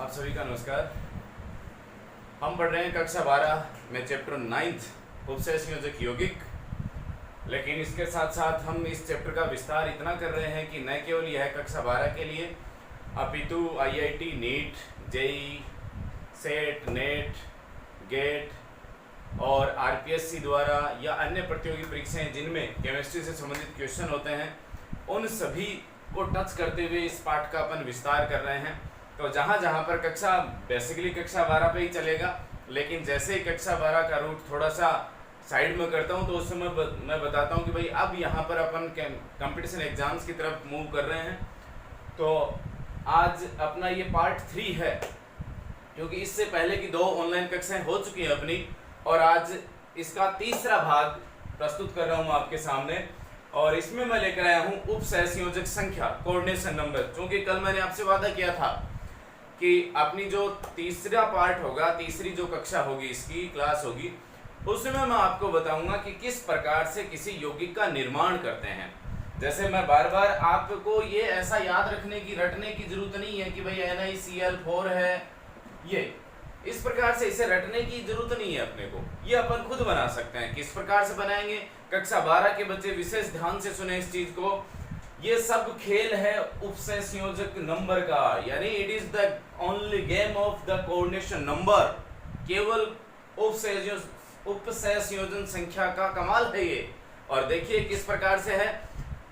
आप सभी का नमस्कार। हम पढ़ रहे हैं कक्षा 12 में चैप्टर 9 उपसय संयोजक यौगिक। लेकिन इसके साथ साथ हम इस चैप्टर का विस्तार इतना कर रहे हैं कि न केवल यह कक्षा 12 के लिए अपितु IIT NEET JEE SET NET GATE और RPSC द्वारा या अन्य प्रतियोगी परीक्षाएं जिनमें केमिस्ट्री से संबंधित क्वेश्चन होते हैं उन सभी को टच करते हुए इस पाठ का अपन विस्तार कर रहे हैं। तो जहाँ जहाँ पर कक्षा बेसिकली कक्षा 12 पे ही चलेगा, लेकिन जैसे ही कक्षा 12 का रूट थोड़ा सा साइड में करता हूँ तो उस समय मैं बताता हूँ कि भाई अब यहाँ पर अपन कंपटीशन एग्जाम्स की तरफ मूव कर रहे हैं। तो आज अपना ये पार्ट 3 है, क्योंकि इससे पहले की 2 ऑनलाइन कक्षाएं हो चुकी हैं अपनी, और आज इसका तीसरा भाग प्रस्तुत कर रहा हूँ आपके सामने। और इसमें मैं लेकर आया हूँ उपसहसंयोजक संख्या, कोऑर्डिनेशन नंबर। क्योंकि कल मैंने आपसे वादा किया था कि अपनी जो तीसरा पार्ट होगा, तीसरी जो कक्षा होगी, इसकी क्लास होगी, उसमें मैं आपको बताऊंगा कि किस प्रकार से किसी यौगिक का निर्माण करते हैं। जैसे मैं बार बार आपको ये ऐसा याद रटने की जरूरत नहीं है कि भाई NiCl4 है, ये इस प्रकार से इसे रटने की जरूरत नहीं है अपने को। ये अपन खुद बना सकते हैं। किस प्रकार से बनाएंगे, कक्षा 12 के बच्चे विशेष ध्यान से सुने इस चीज को। ये सब खेल है उपसय संयोजक नंबर का, यानी it is the only game of the coordination number. केवल उपसय संयोजन संख्या का कमाल है ये। और देखिए किस प्रकार से है।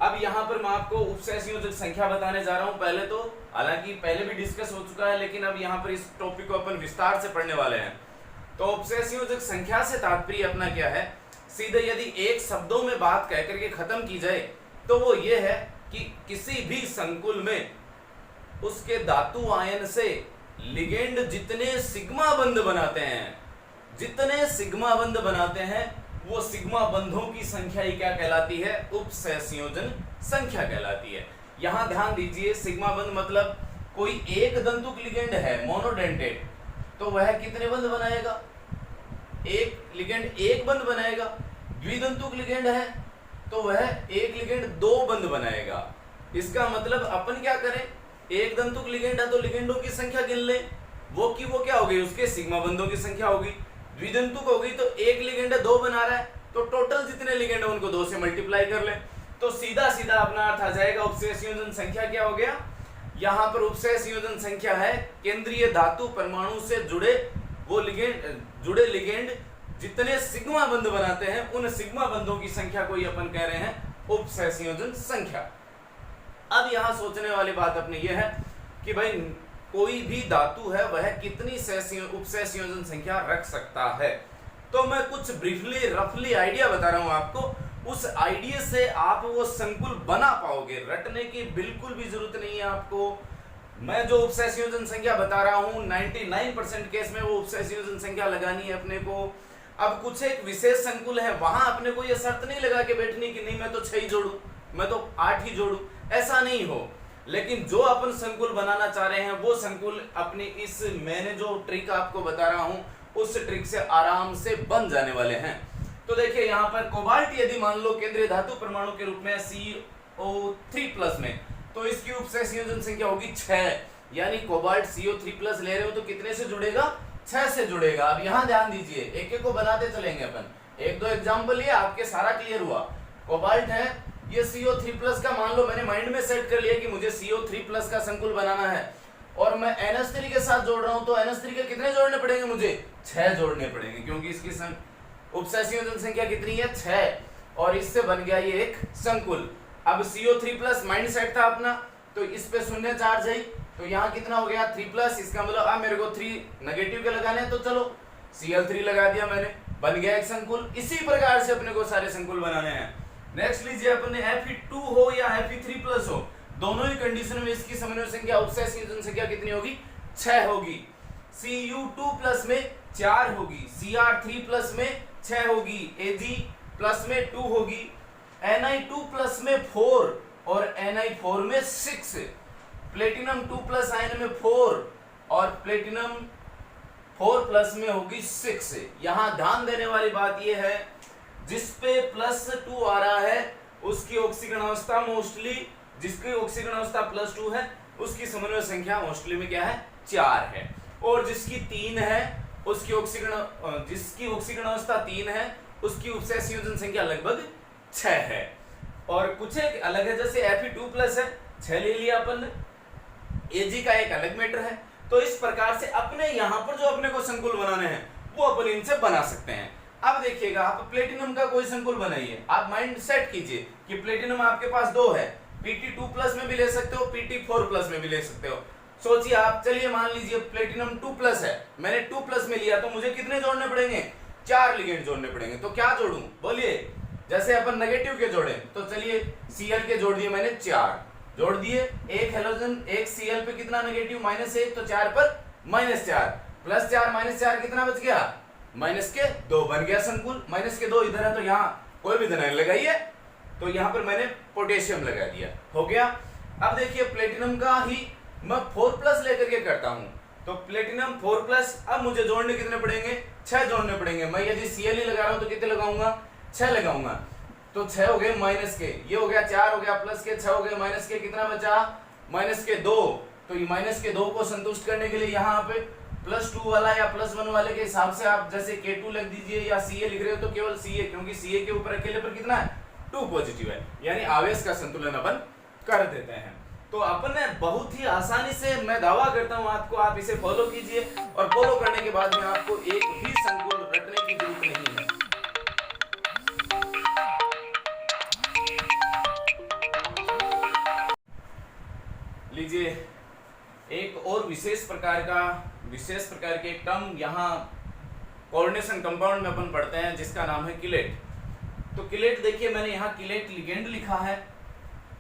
अब यहाँ पर मैं आपको उपसय संयोजक संख्या बताने जा रहा हूँ। पहले तो हालांकि पहले भी डिस्कस हो चुका है, लेकिन अब यहाँ पर इस टॉपिक को अपन विस्तार से पढ़ने वाले हैं। तो उपसय संयोजक संख्या से तात्पर्य अपना क्या है, सीधे यदि एक शब्दों में बात कह करके खत्म की जाए तो वो ये है कि किसी भी संकुल में उसके धातु आयन से लिगेंड जितने सिग्मा बंध बनाते हैं वो सिग्मा बंधों की संख्या ही क्या कहलाती है, उपसय संयोजन संख्या कहलाती है। यहां ध्यान दीजिए, सिग्मा बंध मतलब कोई एक दंतुक लिगेंड है मोनोडेंटेट, तो वह कितने बंध बनाएगा, एक लिगेंड एक बंध बनाएगा। द्विदंतुक लिगेंड है तो वह एक लिगेंड 2 बंध बनाएगा। इसका मतलब अपन क्या करें, एक दंतुक लिगेंड है तो लिगेंडों की संख्या गिन ले, वो क्या होगी, उसके सिग्मा बंधों की संख्या होगी। द्विदंतुक होगी तो एक लिगेंड 2 बना रहा है तो टोटल जितने लिगेंड है उनको 2 से मल्टीप्लाई कर ले, तो सीधा सीधा अपना अर्थ आ जाएगा। उपसय संयोजन संख्या क्या हो गया, यहाँ पर उपसय संयोजन संख्या है केंद्रीय धातु परमाणु से जुड़े लिगेंड जितने सिग्मा बंध बनाते हैं उन सिग्मा बंधों की संख्या को ही अपन कह रहे हैं उपसय संयोजन संख्या। अब यहाँ सोचने वाली बात अपनी यह है कि भाई कोई भी धातु है वह कितनी उपसय संयोजन संख्या रख सकता है। तो मैं कुछ ब्रीफली रफली आइडिया बता रहा हूं आपको। उस आइडिया से आप वो संकुल बना पाओगे, रटने की बिल्कुल भी जरूरत नहीं है आपको। मैं जो उपसय संयोजन संख्या बता रहा हूं 99% केस में वो उपसय संयोजन संख्या लगानी है अपने को। अब कुछ एक विशेष संकुल है, वहां अपने को ये शर्त नहीं लगा के बैठनी कि नहीं मैं तो 6 ही जोड़ू, मैं तो 8 ही जोड़ू, ऐसा नहीं हो। लेकिन जो अपन संकुल बनाना चाह रहे हैं वो संकुल अपनी इस मैंने जो ट्रिक आपको बता रहा हूं उस ट्रिक से आराम से बन जाने वाले हैं। तो देखिए यहाँ पर कोबाल्ट यदि मान लो केंद्रीय धातु परमाणु के रूप में CO3+ में, तो इसकी उपसय संयोजन संख्या होगी 6। यानी कोबाल्ट CO3+ ले रहे हो तो कितने से जुड़ेगा, 6 से जुड़ेगा। अब यहाँ ध्यान दीजिए, एक एक को बनाते चलेंगे अपन। 1-2 एग्जाम्पल ये आपके सारा क्लियर हुआ। कोबाल्ट है, ये CO3+ का मान लो मैंने माइंड में सेट कर लिया कि मुझे CO3+ का संकुल बनाना है, और मैं NH3 के साथ जोड़ रहा हूं तो NH3 के कितने जोड़ने पड़ेंगे, मुझे 6 जोड़ने पड़ेंगे, क्योंकि इसकी उपसय संयोजन संख्या कितनी है, 6, और इससे बन गया ये एक संकुल। अब CO3+ माइंड सेट था अपना, तो इस पे 0 चार्ज है, तो यहाँ कितना हो गया 3+। इसका मतलब अब मेरे को 3 नेगेटिव के लगाने हैं, तो चलो Cl3 लगा दिया मैंने, बन गया एक संकुल। इसी प्रकार से अपने को सारे संकुल बनाने हैं। नेक्स्ट लीजिए, अपने Fe2 हो या Fe3+ हो, दोनों ही कंडीशन में इसकी समन्वय संख्या उपसय संयोजन संख्या कितनी होगी, 6 होगी। Cu2+ में 4 होगी, Cr3+ में 6 होगी, Ag+ में 2 होगी, Ni2+ में 4 और Ni4 में 6, प्लेटिनम 2+ आयन में 4 और प्लेटिनम 4+ में होगी 6। यहाँ ध्यान देने वाली बात यह है, जिस पे +2 आ रहा है उसकी ऑक्सीकरण अवस्था मोस्टली, जिसकी ऑक्सीकरण अवस्था +2 है उसकी समन्वय संख्या मोस्टली में क्या है, 4 है, और जिसकी 3 है उसकी जिसकी ऑक्सीकरण अवस्था 3 है उसकी उपसय संयोजन संख्या लगभग 6 है। और कुछ एक अलग है, जैसे Fe2+ है 6 ले लिया अपन ने, Ag का एक अलग मैटर है। तो इस प्रकार से अपने यहाँ पर जो अपने को संकुल बनाने हैं वो अपन इनसे बना सकते हैं। अब देखिएगा, आप प्लेटिनम का कोई संकुल बनाइए, आप माइंड सेट कीजिए कि प्लेटिनम आपके पास 2 है, Pt2+ में भी ले सकते हो, Pt4+ में भी ले सकते हो। सोचिए आप, चलिए मान लीजिए प्लेटिनम 2+ है, मैंने 2+ में लिया, तो मुझे कितने जोड़ने पड़ेंगे? 4 लिगेंड जोड़ने पड़ेंगे। तो क्या जोड़ूं बोलिए? जैसे अपन नेगेटिव के जोड़े, तो चलिए Cl के जोड़ दिए मैंने 4 जोड़ दिए, एक हेलोजन एक Cl पे कितना नेगेटिव -1, तो 4 पर -4 +4 -4 कितना बच गया? -2 बन गया संकुल। -2 इधर है तो यहाँ कोई भी धनात्मक लगाइए, तो यहाँ पर मैंने पोटेशियम लगा दिया, हो गया। अब देखिए प्लेटिनम का ही मैं 4+ लेकर के करता हूँ, तो प्लेटिनम 4+, अब मुझे जोड़ने कितने पड़ेंगे? 6 जोड़ने पड़ेंगे। मैं यदि Cl ही लगा रहा हूँ तो कितने लगाऊंगा? 6 लगाऊंगा। तो 6 हो गए माइनस के, ये हो गया 4 हो गया प्लस के, 6 हो गए माइनस के, कितना बचा? -2। तो ये -2 को संतुष्ट करने के लिए यहाँ पे +2 वाला या +1 वाले के हिसाब से आप जैसे K2 लिख दीजिए, या Ca लिख रहे हो तो केवल Ca, क्योंकि Ca के ऊपर अकेले पर कितना है? 2 पॉजिटिव है, यानी आवेश का संतुलन अपन कर देते हैं। तो अपन ने बहुत ही आसानी से, मैं दावा करता हूं आपको, आप इसे फॉलो कीजिए, और फॉलो करने के बाद में आपको एक भी संकुल रटने की जरूरत नहीं है। लीजिए, एक और विशेष प्रकार के एक टर्म यहाँ कोऑर्डिनेशन कंपाउंड में अपन पढ़ते हैं, जिसका नाम है किलेट। तो किलेट देखिए, मैंने यहाँ किलेट लिगेंड लिखा है।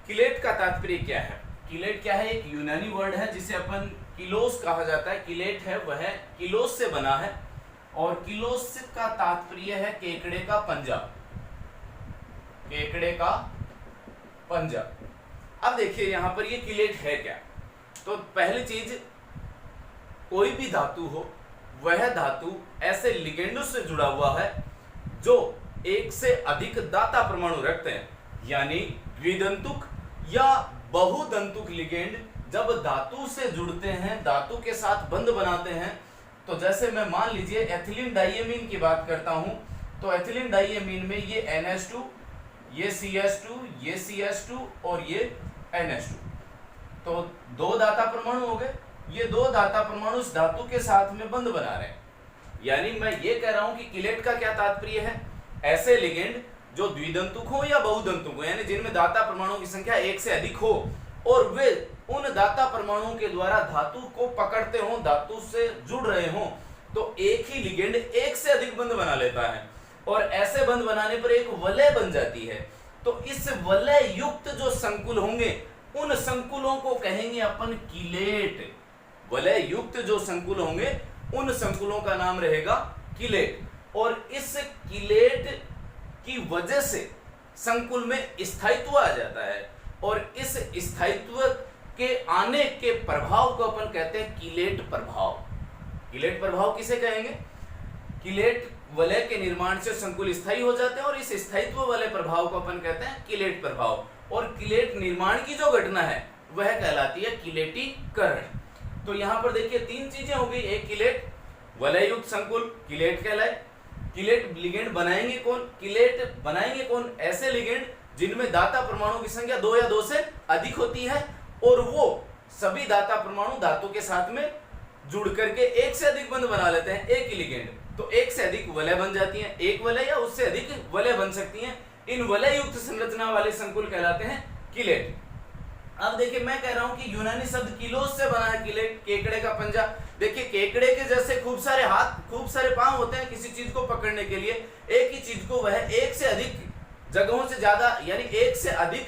किलेट का तात्पर्य क्या है? किलेट क्या है? एक यूनानी वर्ड है जिसे अपन किलोस कहा जाता है। किलेट है वह किलोस से बना है, और किलोस का तात्पर्य है केकड़े का पंजा, केकड़े का पंजा। अब देखिए यहाँ पर ये किलेट है क्या? तो पहली चीज, कोई भी धातु हो, वह धातु ऐसे लिगेंडों से जुड़ा हुआ है जो एक से अधिक दाता परमाणु रखते हैं, यानी द्विदंतुक या बहुदंतुक लिगेंड जब धातु से जुड़ते हैं, धातु के साथ बंध बनाते हैं। तो जैसे मैं मान लीजिए एथिलीन डाइएमीन की बात करता हूं, तो एथिलीन डाइएमीन में ये NH2, ये CH2, ये CH2 और ये NH2, तो 2 दाता परमाणु हो गए। ये 2 दाता परमाणु उस धातु के साथ में बंध बना रहे हैं। यानी मैं ये कह रहा हूं कि किलेट का क्या तात्पर्य है? ऐसे लिगेंड जो द्विदंतुक हो या बहुदंतुक हो, यानी जिनमें दाता परमाणुओं की संख्या 1 से अधिक हो, और वे उन दाता परमाणुओं के द्वारा धातु को पकड़ते हो, धातु से जुड़ रहे हो, तो एक ही लिगेंड 1 से अधिक बंध बना लेता है, और ऐसे बंध बनाने पर एक वलय बन जाती है। तो इस वलय युक्त जो संकुल होंगे, उन संकुलों को कहेंगे अपन किलेट। वलय युक्त जो संकुल होंगे, उन संकुलों का नाम रहेगा किलेट। और इस किलेट की वजह से संकुल में स्थायित्व आ जाता है, और इस स्थायित्व के आने के प्रभाव को अपन कहते हैं किलेट प्रभाव। किलेट प्रभाव किसे कहेंगे? किलेट वलय के निर्माण से संकुल स्थायी हो जाते हैं, और इस स्थायित्व वाले प्रभाव को अपन कहते हैं किलेट प्रभाव। और किलेट निर्माण की जो घटना है वह कहलाती है किलेटीकरण। तो यहाँ पर देखिए 3 चीजें हो गई। एक किलेट, वलय युक्त संकुल किलेट कहलाए। किलेट लिगेंड बनाएंगे कौन? किलेट बनाएंगे कौन? ऐसे लिगेंड जिनमें दाता परमाणु की संख्या 2 या 2 से अधिक होती है, और वो सभी दाता परमाणु धातु के साथ में जुड़ करके 1 से अधिक बंध बना लेते हैं, एक ही लिगेंड। तो 1 से अधिक वलय बन जाती हैं, एक वलय या उससे अधिक वलय बन सकती हैं। इन वलय युक्त संरचना वाले संकुल कहलाते हैं किलेट। अब देखिए, मैं कह रहा हूं कि यूनानी शब्द किलोस से बना है किलेट, केकड़े का पंजा। देखिए, केकड़े के जैसे खूब सारे हाथ, खूब सारे पांव होते हैं किसी चीज को पकड़ने के लिए। एक ही चीज को वह 1 से अधिक जगहों से ज्यादा, यानी 1 से अधिक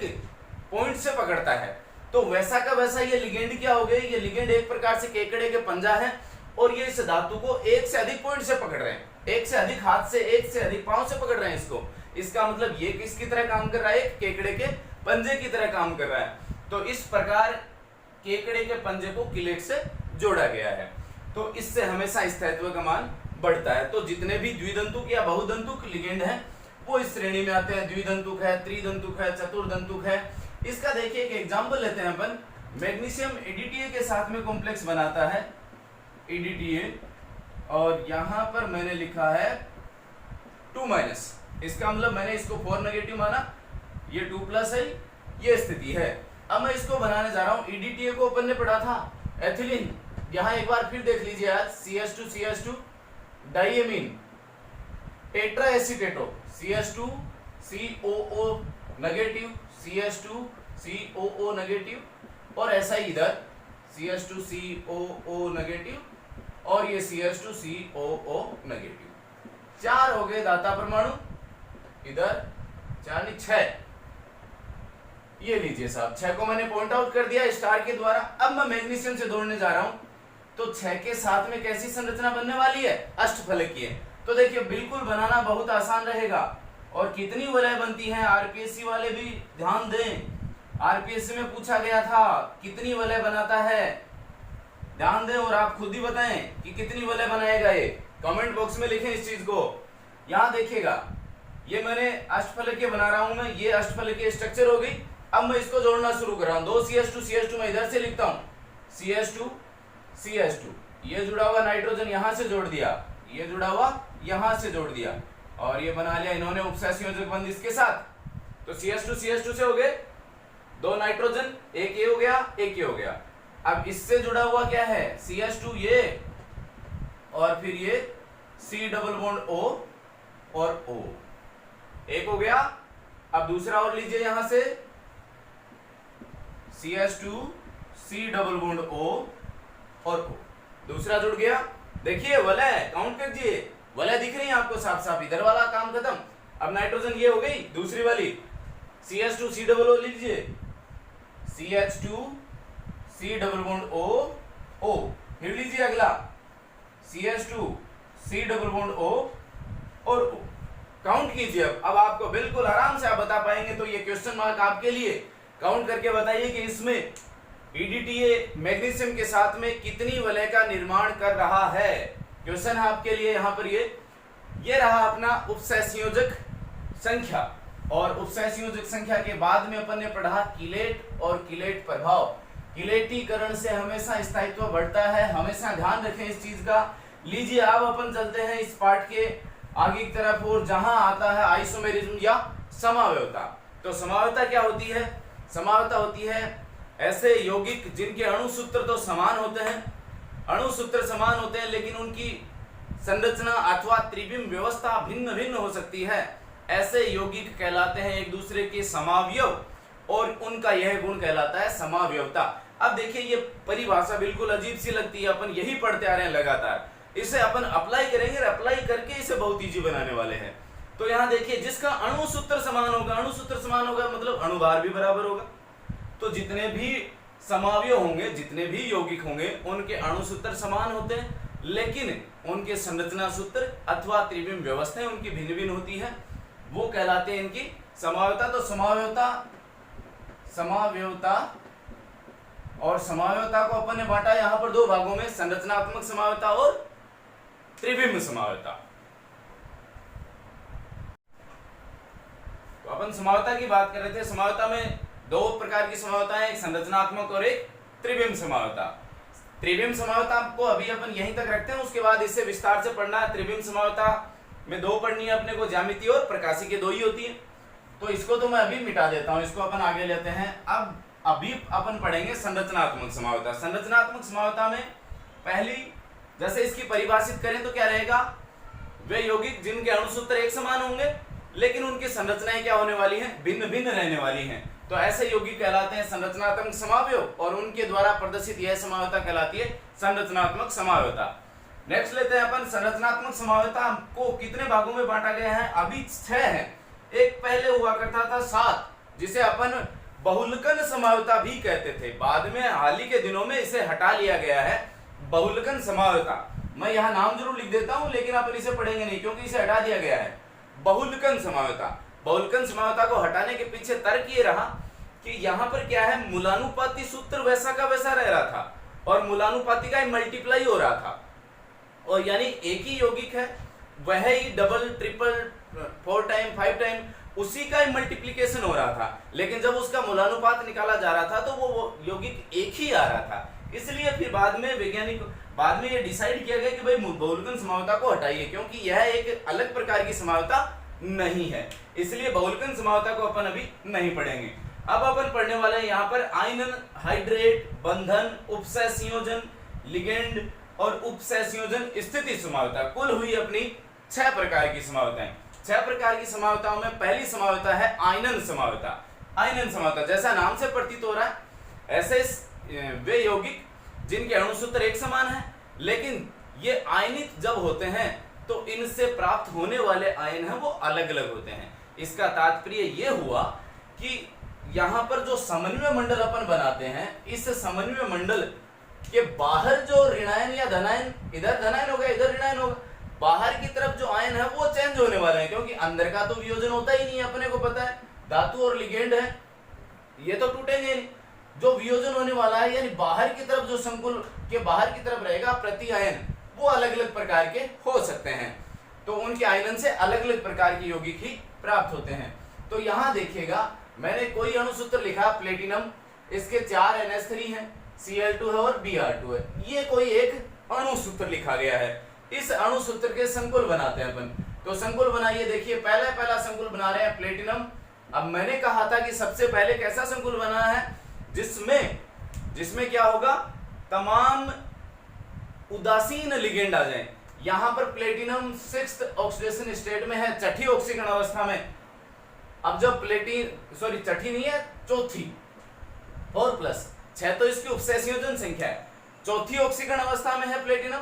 पॉइंट से पकड़ता है। तो वैसा का वैसा ये लिगेंड क्या हो गए? ये लिगेंड एक प्रकार से केकड़े के पंजा है, और ये इस धातु को 1 से अधिक पॉइंट से पकड़ रहे हैं, 1 से अधिक हाथ से, 1 से अधिक पांव से पकड़ रहे हैं इसको। इसका मतलब ये किसकी तरह काम कर रहा है? केकड़े के पंजे की तरह काम कर रहा है। तो इस प्रकार केकड़े के पंजे को किलेट से जोड़ा गया है, तो इससे हमेशा स्थायित्व का मान बढ़ता है। तो जितने भी द्विदंतुक या बहुदंतुक लिगेंड हैं वो इस श्रेणी में आते हैं। द्विदंतुक है, त्रिदंतुक है, चतुर्दंतुक है। इसका देखिए एक एग्जांपल लेते हैं अपन। मैग्नीशियम ADTA के साथ में कॉम्प्लेक्स बनाता है EDTA, और यहां पर मैंने लिखा है 2-, इसका मतलब मैंने इसको 4 नेगेटिव माना, ये 2+ है, ये स्थिति है। अब मैं इसको बनाने जा रहा हूं। EDTA को अपन ने पढ़ा था एथिलीन, यहां एक बार फिर देख लीजिए आज, CH2 diamine tetra acetato, CH2 COO negative, CH2 COO negative, और ऐसा ही इधर CH2 COO नेगेटिव और ये CH2 COO नेगेटिव। 4 हो गए दाता परमाणु, इधर 4 नहीं 6, ये लीजिए साहब, 6 को मैंने पॉइंट आउट कर दिया स्टार के द्वारा। अब मैं मैग्नीशियम से जोड़ने जा रहा हूं, तो 6 के साथ में कैसी संरचना बनने वाली है, अष्टफलकीय। तो देखिए बिल्कुल बनाना बहुत आसान रहेगा। और कितनी वलय बनती हैं, आरपीएससी वाले भी ध्यान दें, आरपीएससी में पूछा गया था कितनी वलय बनाता है, ध्यान दें और आप खुद ही बताएं कि कितनी वलय बनाएगा। ये कमेंट बॉक्स में लिखें इस चीज को। यहां देखिएगा, ये मैंने अष्टफलकीय बना रहा हूं मैं, ये अष्टफलकीय स्ट्रक्चर हो गई। अब मैं इसको जोड़ना शुरू कर रहा हूं, 2 CH2 मैं इधर से लिखता हूं, CH2 ये जुड़ा हुआ नाइट्रोजन यहां से जोड़ दिया, ये जुड़ा हुआ यहां से जोड़ दिया, और ये बना लिया इन्होंने उपसहसंयोजक बंध इसके साथ। तो CH2 से हो गए 2 नाइट्रोजन, एक ये हो गया, एक ये हो गया। अब इससे जुड़ा हुआ क्या है, CH2 ये, और फिर ये C+O और O, एक हो गया। अब दूसरा और लीजिए यहां से, CH2 C+O और O, दूसरा जुड़ गया। देखिए वलय काउंट कर दिए, वलय दिख रही है आपको साफ साफ, इधर वाला काम खत्म। अब नाइट्रोजन ये हो गई दूसरी वाली, CH2 C+O लीजिए, CH2 C+O, फिर लीजिए अगला CH2 C+O और O, काउंट कीजिए। अब आपको बिल्कुल आराम से आप बता पाएंगे। तो ये क्वेश्चन मार्क आपके लिए, काउंट करके बताइए कि इसमें EDTA मैग्नीशियम के साथ में कितनी वलय का निर्माण कर रहा है। क्वेश्चन है आपके लिए यहाँ पर, ये रहा अपना उपसहसंयोजक संख्या। और उपसहसंयोजक संख्या के बाद में अपन ने पढ़ा किलेट और किलेट प्रभाव। किलेटीकरण से हमेशा स्थायित्व बढ़ता है, हमेशा ध्यान रखें इस चीज का। लीजिए अब अपन चलते हैं इस पार्ट के आगे की तरफ, और जहां आता है आइसोमेरिज्म या समावयवता। तो समावयवता क्या होती है, समावयवता होती है ऐसे यौगिक जिनके अणु सूत्र तो समान होते हैं, अणु सूत्र समान होते हैं, लेकिन उनकी संरचना अथवा त्रिविम व्यवस्था भिन्न भिन्न हो सकती है। ऐसे यौगिक कहलाते हैं एक दूसरे के समावयव, और उनका यह गुण कहलाता है समावयवता। अब देखिए ये परिभाषा बिल्कुल अजीब सी लगती है, अपन यही पढ़ते आ रहे हैं लगातार, इसे अपन अप्लाई करेंगे, अप्लाई करके इसे बहुत इजी बनाने वाले हैं। तो यहाँ देखिए जिसका अणु सूत्र समान होगा, अणु सूत्र समान होगा मतलब अणुभार भी बराबर होगा। तो जितने भी समावयव होंगे, जितने भी यौगिक होंगे, उनके अणु सूत्र समान होते हैं, लेकिन उनके संरचना सूत्र अथवा त्रिविम व्यवस्थाएं उनकी भिन्न भिन्न होती है, वो कहलाते हैं इनकी समावयवता। तो समावयवता और समावयवता को अपन ने बांटा यहां पर 2 भागों में, संरचनात्मक समावयवता और त्रिविम समावयवता। तो अपन समावयवता की बात कर रहे थे। समावयवता में 2 प्रकार की समावयवता है, एक संरचनात्मक और एक त्रिविम समावयवता। त्रिविम समावयवता को अभी अपन यहीं तक रखते हैं, उसके बाद इससे विस्तार से पढ़ना है। त्रिविम समावयवता में 2 पढ़नी है अपने को, ज्यामितीय और प्रकाशिकी 2 ही होती है। तो इसको तो मैं अभी मिटा देता हूं, इसको अपन आगे लेते हैं। अब अभी अपन पढ़ेंगे संरचनात्मक समावयवता। संरचनात्मक समावयवता में पहली, जैसे इसकी परिभाषित करें तो क्या रहेगा, वे यौगिक जिनके अणु सूत्र एक समान होंगे, लेकिन उनकी संरचनाएं क्या होने वाली हैं, भिन्न भिन्न रहने वाली हैं। तो ऐसे यौगिक कहलाते हैं संरचनात्मक समावयव, और उनके द्वारा प्रदर्शित यह समावयवता कहलाती है संरचनात्मक समावयवता। नेक्स्ट लेते हैं अपन संरचनात्मक समावयवता को कितने भागों में बांटा गया है, अभी 6 है। एक पहले हुआ करता था 7, जिसे अपन बहुलकन समावयवता भी कहते थे। बाद में हाल ही के दिनों में इसे हटा लिया गया है, बहुलकन समावयवता। मैं यहाँ नाम जरूर लिख देता हूं, लेकिन अपन इसे पढ़ेंगे नहीं क्योंकि इसे हटा दिया गया है। बहुलकन समावयवता, बहुलकन समावयवता को हटाने के पीछे तर्क ये रहा कि यहाँ पर क्या है, मूलानुपाती सूत्र वैसा का वैसा रह रहा था, और मूलानुपाती का मल्टीप्लाई हो रहा था, और यानी एक ही यौगिक है, वह ही डबल ट्रिपल 4 टाइम 5 टाइम उसी का मल्टीप्लिकेशन हो रहा था। लेकिन जब उसका मूलानुपात निकाला जा रहा था तो वो यौगिक एक ही आ रहा था। इसलिए फिर बाद में वैज्ञानिक बाद में ये डिसाइड किया गया कि भाई बहुलकन समावता को हटाइए, क्योंकि यह एक अलग प्रकार की समावता नहीं है, इसलिए बहुलकन समावता को अपन अभी नहीं पढ़ेंगे। अब अपन पढ़ने वाले हैं यहाँ पर आयनन, हाइड्रेट, बंधन, उपसय संयोजन, लिगेंड और उपसय संयोजन स्थिति समावता। कुल हुई अपनी 6 प्रकार की समावताएं। 6 प्रकार की समावताओं में पहली समावता है आयनन समावता। आयनन समावता जैसा नाम से प्रतीत हो रहा है, ऐसे वे यौगिक जिनके अणुसूत्र एक समान है, लेकिन ये आयनित जब होते हैं तो इनसे प्राप्त होने वाले आयन हैं वो अलग अलग होते हैं। इसका तात्पर्य ये हुआ कि यहाँ पर जो समन्वय मंडल अपन बनाते हैं, इस समन्वय मंडल के बाहर जो ऋणायन या धनायन, इधर धनायन होगा इधर ऋणायन होगा, बाहर की तरफ जो आयन है वो चेंज होने वाले हैं, क्योंकि अंदर का तो वियोजन होता ही नहीं है, अपने को पता है। धातु और लिगेंड है, ये तो टूटेंगे नहीं। जो वियोजन होने वाला है यानी बाहर की तरफ जो संकुल के बाहर की तरफ रहेगा प्रति आयन, वो अलग अलग प्रकार के हो सकते हैं, तो उनके आयनन से अलग अलग प्रकार के यौगिक ही प्राप्त होते हैं। तो यहाँ देखिएगा मैंने कोई अणुसूत्र लिखा प्लेटिनम, इसके 4 NH3 हैं, Cl2 है और Br2 है, ये कोई एक अणुसूत्र लिखा गया है। इस अणुसूत्र के संकुल बनाते हैं अपन, तो संकुल बनाइए। देखिए पहला संकुल बना रहे हैं प्लेटिनम। अब मैंने कहा था कि सबसे पहले कैसा संकुल बना है, जिसमें क्या होगा, तमाम उदासीन लिगेंड आ जाएं। यहां पर प्लेटिनम 6th ऑक्सीडेशन स्टेट में है, छठी ऑक्सीकरण अवस्था में। अब जब छठी नहीं है, चौथी, 4+6 तो इसकी उपसय संयोजन संख्या है, चौथी ऑक्सीकरण अवस्था में है प्लेटिनम।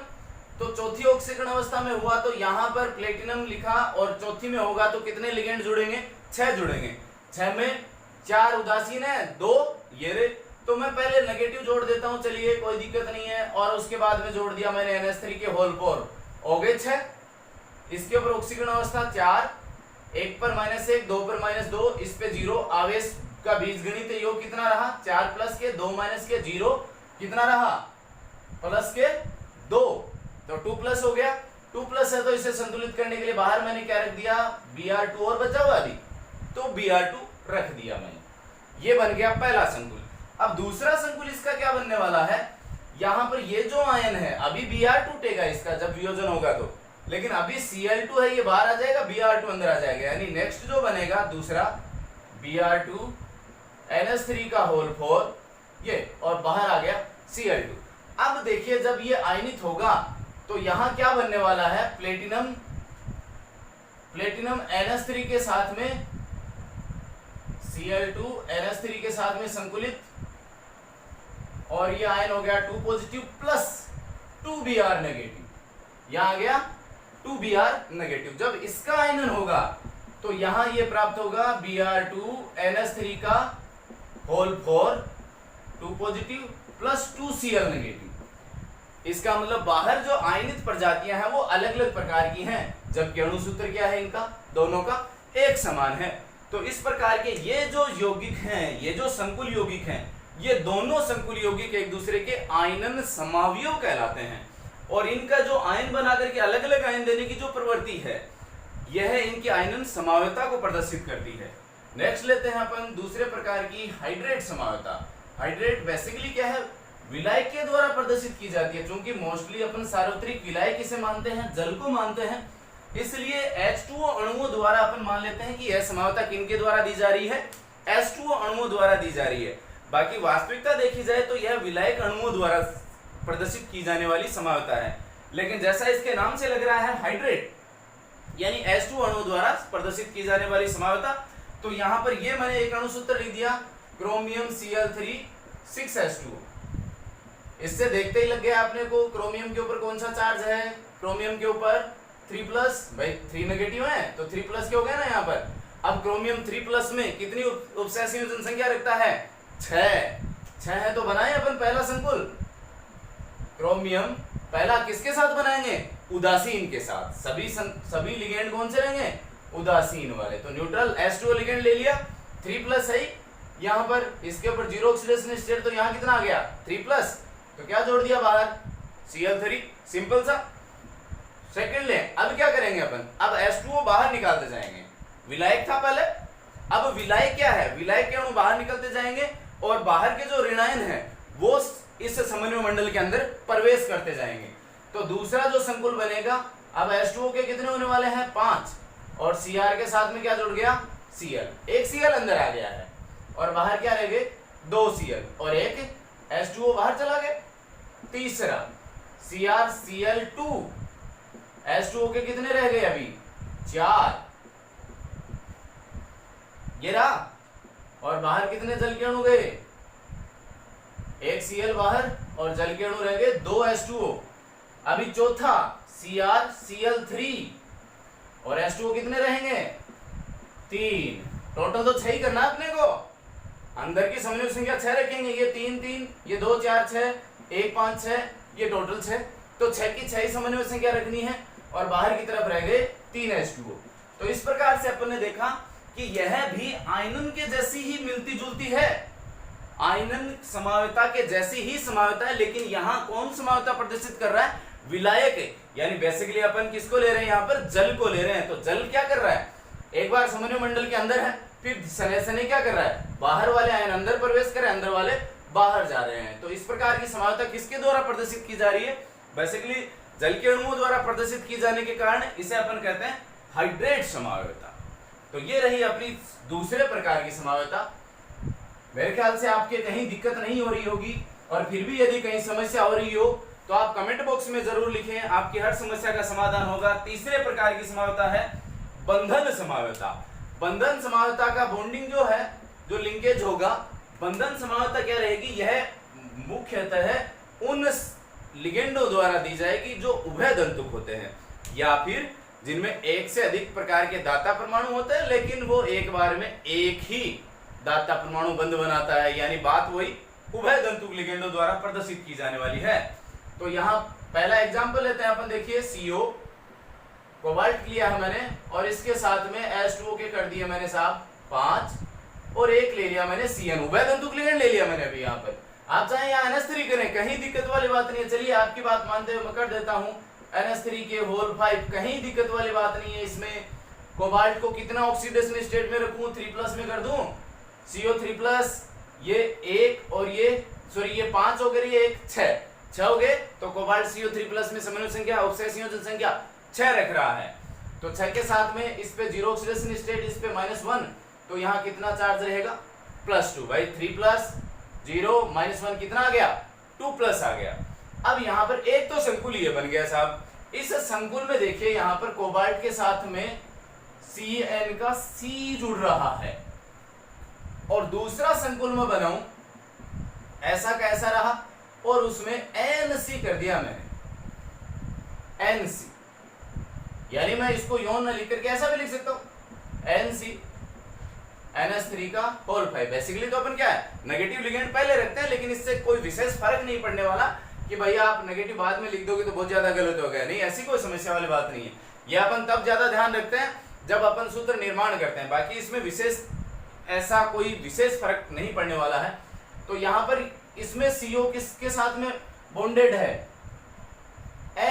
तो चौथी ऑक्सीकरण अवस्था में हुआ तो यहां पर प्लेटिनम लिखा, और चौथी में होगा तो कितने लिगेंड जुड़ेंगे, 6 जुड़ेंगे। 6 में 4 उदासीन है, 2 ये रे, तो मैं पहले नेगेटिव जोड़ देता हूं, चलिए कोई दिक्कत नहीं है, और उसके बाद में जोड़ दिया मैंने NH3 के होल 4, हो गए 6। इसके ऊपर ऑक्सीकरण अवस्था 4, 1 पर -1, 2 पर -2, इस पे 0, आवेश का बीजगणित योग कितना रहा, 4 प्लस के 2 माइनस के 0, कितना रहा, प्लस के 2, तो 2+ हो गया। 2+ है तो इसे संतुलित करने के लिए बाहर मैंने क्या रख दिया, Br2 और बचा हुआ अभी, तो Br2 रख दिया मैंने। ये बन गया पहला संकुल। अब दूसरा संकुल इसका क्या बनने वाला है, यहां पर ये जो आयन है, अभी Br टूटेगा इसका जब वियोजन होगा तो, लेकिन अभी Cl2 है, ये बाहर आ जाएगा, Br2 अंदर आ जाएगा, यानी नेक्स्ट जो बनेगा दूसरा Br2 NH3 का होल 4, ये, और बाहर आ गया Cl2। अब देखिए जब ये आयनित होगा तो यहां क्या बनने वाला है, प्लेटिनम NH3 के साथ में Cl2 NH3 के साथ में संकुलित, और ये आयन हो गया 2 पॉजिटिव प्लस 2Br नेगेटिव, यहां आ गया 2Br नेगेटिव। जब इसका आयनन होगा तो यहां ये प्राप्त होगा Br2 NH3 का whole 4, 2 positive plus 2Cl negative. इसका मतलब बाहर जो आयनित प्रजातियां हैं वो अलग अलग प्रकार की हैं, जबकि अणुसूत्र क्या है इनका, दोनों का एक समान है। तो इस प्रकार के ये जो यौगिक हैं, ये जो संकुल यौगिक हैं, ये दोनों संकुल यौगिक एक दूसरे के आयनन समावयव कहलाते हैं, और इनका जो आयन बनाकर के अलग अलग आयन देने की जो प्रवृत्ति है, यह इनकी आयनन समावयवता को प्रदर्शित करती है। नेक्स्ट लेते हैं अपन दूसरे प्रकार की हाइड्रेट समावयवता। हाइड्रेट बेसिकली क्या है, विलायक के द्वारा प्रदर्शित की जाती है। चूंकि मोस्टली अपन सार्वत्रिक विलायक किसे मानते हैं, जल को मानते हैं, इसलिए H2O अणुओं द्वारा अपन मान लेते हैं कि यह समावयवता किनके द्वारा दी जा रही है, H2O अणुओं द्वारा दी जा रही है। बाकी वास्तविकता देखी जाए तो यह विलायक अणुओं द्वारा प्रदर्शित की जाने वाली समावयवता है, लेकिन जैसा इसके नाम से लग रहा है हाइड्रेट यानी H2O अणुओं द्वारा प्रदर्शित की जाने वाली समावयवता, तो यहाँ पर ये मैंने एक अणुसूत्र लिख दिया, क्रोमियम Cl3 6H2O। इससे देखते ही लग गया आपने को क्रोमियम के ऊपर कौन सा चार्ज है, क्रोमियम के ऊपर 3+, भाई 3 नेगेटिव है तो 3+ के हो गया ना यहाँ पर। अब क्रोमियम 3+ में कितनी उपसय संयोजन संख्या रखता है, 6 है, तो बनाए अपन पहला संकुल। क्रोमियम पहला किसके साथ बनाएंगे, उदासीन के साथ। सभी लिगेंड कौन से रहेंगे, उदासीन वाले। तो न्यूट्रल H2O लिगेंड ले लिया, 3+ है यहाँ पर, इसके ऊपर 0 ऑक्सीडेशन स्टेट, तो यहाँ कितना आ गया 3+, तो क्या जोड़ दिया बाहर, Cl3, सिंपल सा। सेकंड ले, अब क्या करेंगे अपन, अब H2O बाहर निकालते जाएंगे। विलायक था पहले, अब विलायक क्या है, विलायक के अणु बाहर निकलते जाएंगे, और बाहर के जो ऋणायन है वो इस समन्वय मंडल के अंदर प्रवेश करते जाएंगे। तो दूसरा जो संकुल बनेगा, अब H2O के कितने होने वाले हैं 5, और Cr के साथ में क्या जुड़ गया Cl, एक Cl अंदर आ गया है और बाहर क्या रह गए 2 Cl और एक H2O बाहर चला गया। तीसरा CrCl2, H2O के कितने रह गए अभी 4, ये रहा, और बाहर कितने जल के अणु गए, एक Cl बाहर और जल के अणु रह गए 2 H2O। अभी चौथा CrCl3 और H2O कितने रहेंगे 3, टोटल तो 6 ही करना है अपने को, अंदर की समन्वय संख्या 6 रखेंगे, ये 3 3, ये 2 4 6, 1 5 6, ये टोटल 6, तो 6 की 6 समन्वय संख्या रखनी है और बाहर की तरफ रह गए 3 H2O। तो इस प्रकार से अपन ने देखा कि यह भी आयनन के जैसी ही मिलती जुलती है, आयनन समावयता के जैसी ही समावयता है, लेकिन यहाँ कौन समावयता प्रदर्शित कर रहा है, विलायक, यानी बेसिकली अपन किसको ले रहे हैं यहाँ पर, जल को ले रहे हैं। तो जल क्या कर रहा है, एक बार समन्वय मंडल के अंदर है, फिर सने सने क्या कर रहा है, बाहर वाले आयन अंदर प्रवेश कर रहे हैं, अंदर वाले बाहर जा रहे हैं। तो इस प्रकार की समावयता किसके द्वारा प्रदर्शित की जा रही है, बेसिकली जल के अणुओं द्वारा प्रदर्शित की जाने के कारण इसे अपन कहते हैं हाइड्रेट समावयता। तो ये रही अपनी दूसरे प्रकार की समावयता। मेरे ख्याल से आपके कहीं दिक्कत नहीं हो रही होगी, और फिर भी यदि कहीं समस्या हो रही हो तो आप कमेंट बॉक्स में जरूर लिखें, आपकी हर समस्या का समाधान होगा। तीसरे प्रकार की समावयता है बंधन समावयता। बंधन समावयता का बॉन्डिंग जो है, जो लिंकेज होगा, बंधन समावयता क्या रहेगी, यह मुख्यतः उन लिगेंडों द्वारा दी जाएगी जो उभय दंतुक होते हैं, या फिर जिनमें एक से अधिक प्रकार के दाता परमाणु होते हैं, लेकिन वो एक बार में एक ही दाता परमाणु बंध बनाता है, यानी बात वही उभय दंतुक लिगेंडों द्वारा प्रदर्शित की जाने वाली है। तो यहाँ पहला एग्जांपल लेते हैं अपन, देखिए CO कोबाल्ट लिया है मैंने, और इसके साथ में H2O के कर दिए मैंने साहब 5, और एक ले लिया मैंने CN, उभय दंतुक लिगेंड ले लिया मैंने अभी यहाँ पर। आप चाहे यहाँ NH3 करें, कहीं दिक्कत वाली बात नहीं है। चलिए आपकी बात मानते हुए मैं कर देता हूँ NH3 के होल 5, कहीं दिक्कत वाली बात नहीं है। इसमें कोबाल्ट को कितना ऑक्सीडेशन स्टेट में रखूं, 3+ में कर दूं, CO3+, ये 1 और ये सॉरी ये 5 हो गए, ये 1 6 हो गए। तो कोबाल्ट CO3+ में समन्वय संख्या, अवशेष संयोजन संख्या 6 रख रहा है। तो 6 के साथ में इस पे 0 ऑक्सीडेशन स्टेट, इस पे -1, तो यहाँ कितना चार्ज रहेगा +2 भाई, 3+ 0 -1 कितना आ गया 2+ आ गया। अब यहाँ पर एक तो संकुल ये बन गया साहब, इस संकुल में देखिए यहाँ पर कोबाल्ट के साथ में CN का C जुड़ रहा है, और दूसरा संकुल में बनाऊं ऐसा कैसा रहा, और उसमें NC कर दिया मैंने, NC, यानी मैं इसको यौन न लिख करके ऐसा भी लिख सकता हूं NC NH3 का होल 5। बेसिकली तो अपन क्या है, नेगेटिव लिगेंड पहले रखते हैं, लेकिन इससे कोई विशेष फर्क नहीं पड़ने वाला कि भैया आप नेगेटिव बाद में लिख दोगे तो बहुत ज्यादा गलत हो गया, नहीं, ऐसी कोई समस्या वाली बात नहीं है। यह अपन तब ज्यादा ध्यान रखते हैं जब अपन सूत्र निर्माण करते हैं, बाकी इसमें विशेष ऐसा कोई विशेष फर्क नहीं पड़ने वाला है। तो यहाँ पर इसमें CO किसके साथ में बॉन्डेड है,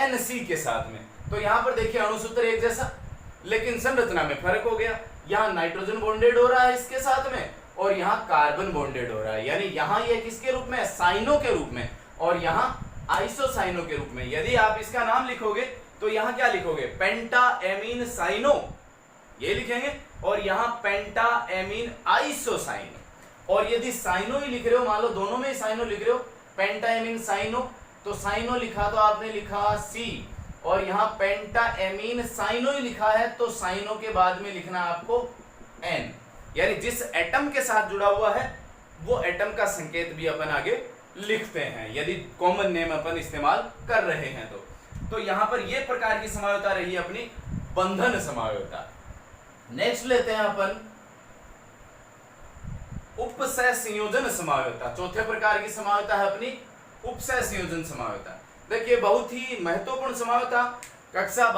NC के साथ में। तो यहाँ पर देखिए अणुसूत्र एक जैसा, लेकिन संरचना में फर्क हो गया। यहाँ नाइट्रोजन बॉन्डेड हो रहा है इसके साथ में, और यहाँ कार्बन बॉन्डेड हो रहा है, यानी यहाँ ये किसके रूप में, साइनो के रूप में, और यहाँ आइसोसाइनो के रूप में। यदि आप इसका नाम लिखोगे तो यहाँ क्या लिखोगे, पेंटाएमीन साइनो, ये लिखेंगे, और यहाँ पेंटाएमीन आइसोसाइनो। और यदि साइनो ही लिख रहे हो, मान लो दोनों में ही साइनो लिख रहे हो, पेंटाएमीन साइनो, तो साइनो लिखा तो आपने लिखा C, और यहाँ पेंटाएमीन साइनो ही लिखा है तो साइनो के बाद में लिखना आपको N, यानी जिस एटम के साथ जुड़ा हुआ है वो एटम का संकेत भी अपन आगे लिखते हैं, यदि कॉमन नेम अपन इस्तेमाल कर रहे हैं तो यहाँ पर ये प्रकार की समावयता रही अपनी बंधन समावयता। नेक्स्ट लेते हैं अपन उपसय संयोजन समावयता। चौथे प्रकार की समावयता है अपनी उपसय संयोजन समावयता। देखिए बहुत ही महत्वपूर्ण समावयता, कक्षा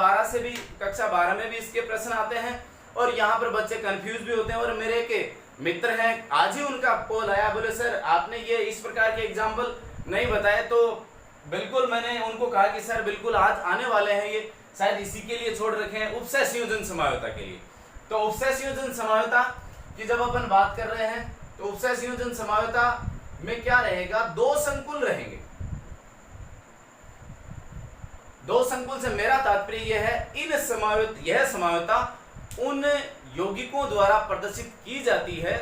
12 में भी इसके प्रश्न आते हैं, और यहाँ पर बच्चे कंफ्यूज भी होते हैं। और मेरे के मित्र हैं, आज ही उनका कॉल आया, बोले सर आपने ये इस प्रकार के एग्जाम्पल नहीं बताए, तो बिल्कुल मैंने उनको कहा कि सर बिल्कुल आज आने वाले हैं, ये शायद इसी के लिए छोड़ रखे हैं, उपसय संयोजन समावयता के लिए। तो उपसय संयोजन समावयता की जब अपन बात कर रहे हैं तो उपसय संयोजन समावयता में क्या रहेगा, दो संकुल रहेंगे। दो संकुल से मेरा तात्पर्य यह है, यह समझौता उन यौगिकों द्वारा प्रदर्शित की जाती है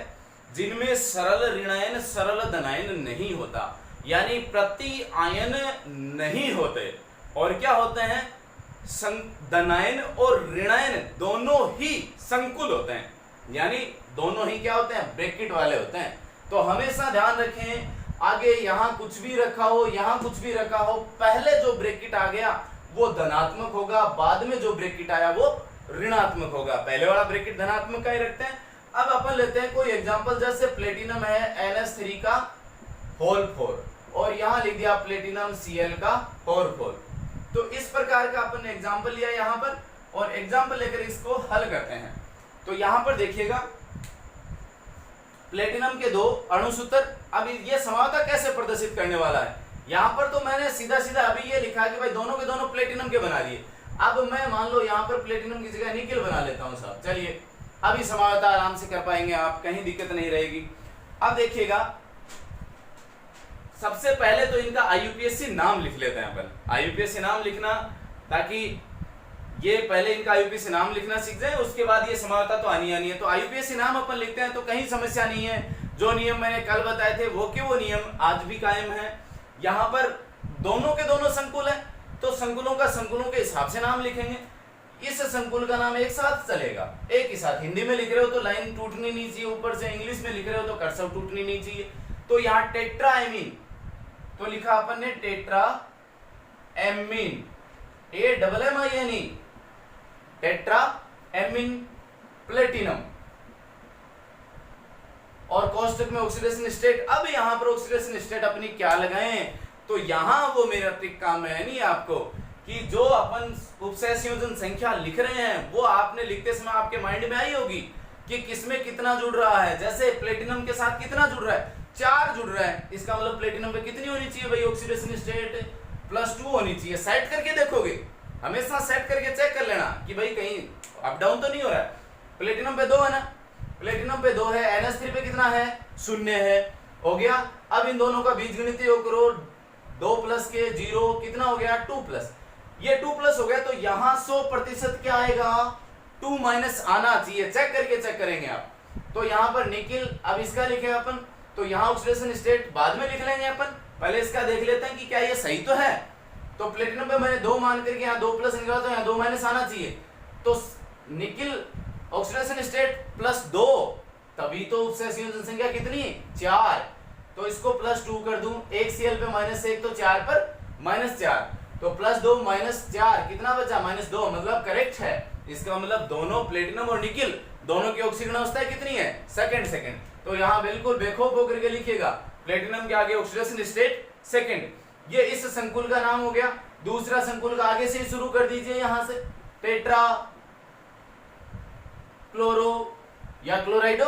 जिनमें सरल ऋणायन सरल धनायन नहीं होता, यानी प्रति आयन नहीं होते, और क्या होते हैं, धनायन और ऋणायन दोनों ही संकुल होते हैं, यानी दोनों ही क्या होते हैं, ब्रैकेट वाले होते हैं। तो हमेशा ध्यान रखें, आगे यहां कुछ भी रखा हो, यहां कुछ भी रखा हो, पहले जो ब्रैकेट आ गया वो धनात्मक होगा, बाद में जो ब्रैकेट आया वो ऋणात्मक होगा। पहले वाला ब्रैकेट धनात्मक का ही रखते हैं। अब अपन लेते हैं कोई एग्जांपल, जैसे प्लेटिनम है NH3 का होल 4 और यहां लिख दिया प्लेटिनम Cl का होल 4। तो इस प्रकार का अपन ने एग्जांपल लिया यहां पर, और एग्जांपल लेकर इसको हल करते हैं। तो यहां पर देखिएगा प्लेटिनम के दो अणुसूत्र, अब ये समझौता कैसे प्रदर्शित करने वाला है, यहां पर तो मैंने सीधा सीधा अभी ये लिखा कि भाई दोनों के दोनों प्लेटिनम के बना दिए। अब मैं मान लो यहां पर प्लेटिनम की जगह निकेल बना लेता हूं साहब, चलिए अभी समझौता आराम से कर पाएंगे आप, कहीं दिक्कत नहीं रहेगी। अब देखिएगा सबसे पहले तो इनका IUPAC नाम लिख लेते हैं अपन, IUPAC नाम लिखना, ताकि ये पहले इनका IUPAC नाम लिखना सीख जाए, उसके बाद ये समझौता तो आनी है। तो IUPAC नाम अपन लिखते हैं तो कहीं समस्या नहीं है। जो नियम मैंने कल बताए थे वो के वो नियम आज भी कायम है। यहाँ पर दोनों के दोनों संकुल है तो संकुलों का संकुलों के हिसाब से नाम लिखेंगे। इस संकुल का नाम एक साथ चलेगा, एक ही साथ। हिंदी में लिख रहे हो तो लाइन टूटनी नहीं चाहिए ऊपर से, इंग्लिश में लिख रहे हो तो कर्सर टूटनी नहीं चाहिए। तो यहाँ टेट्रा एमीन तो लिखा अपन ने tetra amine, AMMINE, tetra amine platinum, और कोष्टक में ऑक्सीडेशन स्टेट। अब यहां पर ऑक्सीडेशन स्टेट अपनी क्या लगाएं, तो यहां वो मेरा ट्रिक काम में है नहीं आपको, कि जो अपन उपसय संयोजन संख्या लिख रहे हैं वो आपने लिखते समय आपके माइंड में आई होगी कि किसमें कितना जुड़ रहा है। जैसे प्लेटिनम के साथ कितना जुड़ रहा है, 4 जुड़ रहा है, इसका मतलब प्लेटिनम पे कितनी होनी चाहिए भाई, ऑक्सीडेशन स्टेट +2 होनी चाहिए। सेट करके देखोगे, हमेशा सेट करके चेक कर लेना कि भाई कहीं अप डाउन तो नहीं हो रहा है। प्लेटिनम पे 2 है ना, प्लेटिनम पे 2 है, NH3 पे कितना है, 0 है, हो गया। अब इन दोनों का बीजगणितीय योग करो, 2 प्लस के 0 कितना हो गया, 2 प्लस, ये 2 प्लस हो गया। तो यहाँ 100% क्या आएगा, 2 माइनस आना चाहिए, चेक करके चेक करेंगे आप। तो यहाँ पर निकिल, अब इसका लिखे अपन, तो यहाँ ऑक्सीडेशन स्टेट बाद में लिख लेंगे अपन, पहले इसका देख लेते हैं कि क्या ये सही तो है। तो प्लेटिनम पे मैंने 2 मान करके यहाँ 2 प्लस निकाला तो यहाँ 2 माइनस आना चाहिए। तो निकिल ऑक्सीडेशन स्टेट +2, तभी तो उपसय संयोजन संख्या कितनी, 4। तो इसको +2 कर दूं, 1 Cl पे -1 तो 4 पर -4, तो +2 -4 कितना बचा, -2, मतलब करेक्ट है। इसका मतलब दोनों प्लेटिनम और निकिल दोनों की ऑक्सीकरण अवस्था कितनी है, सेकंड। तो यहाँ बिल्कुल बेखौफ होकर के लिखिएगा, प्लेटिनम के आगे ऑक्सीडेशन स्टेट सेकंड। ये इस संकुल का नाम हो गया। दूसरा संकुल का आगे से शुरू कर दीजिए, यहां से टेट्रा क्लोरो या क्लोराइडो,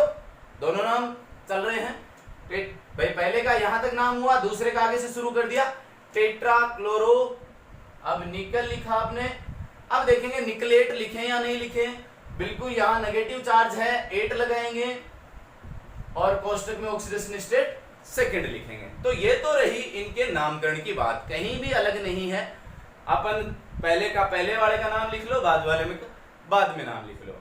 दोनों नाम चल रहे हैं। भाई पहले का यहां तक नाम हुआ, दूसरे का आगे से शुरू कर दिया, टेट्रा क्लोरो। अब निकल लिखा आपने, अब देखेंगे निकलेट लिखे या नहीं लिखे। बिल्कुल यहाँ नेगेटिव चार्ज है, 8 लगाएंगे और कोष्टक में ऑक्सीडेशन स्टेट सेकंड लिखेंगे। तो ये तो रही इनके नामकरण की बात, कहीं भी अलग नहीं है। अपन पहले का पहले वाले का नाम लिख लो, बाद वाले में बाद में नाम लिख लो,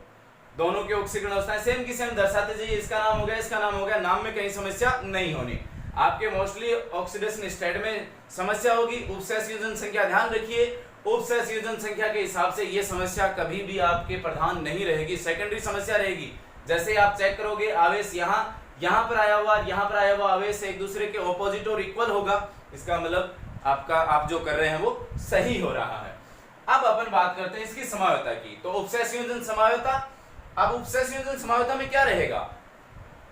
दोनों की ऑक्सीकरण अवस्थाएं सेम की सेम दर्शाते जाइए। इसका नाम हो गया, इसका नाम हो गया, नाम में कहीं समस्या नहीं होनी। आपके मोस्टली ऑक्सीडेशन स्टेट में समस्या होगी। उपसय संयोजन संख्या ध्यान रखिए, उपसय संयोजन संख्या के हिसाब से ये समस्या कभी भी आपके प्रधान नहीं रहेगी, सेकेंडरी समस्या रहेगी। जैसे आप चेक करोगे आवेश यहाँ पर आया हुआ, यहाँ पर आया हुआ आवेश एक दूसरे के ऑपोजिट और इक्वल होगा, इसका मतलब आप जो कर रहे हैं वो सही हो रहा है। अब अपन बात करते हैं इसकी समझौता की। तो उपसय संयोजन समझौता, अब उपसय संयोजन समझौता में क्या रहेगा,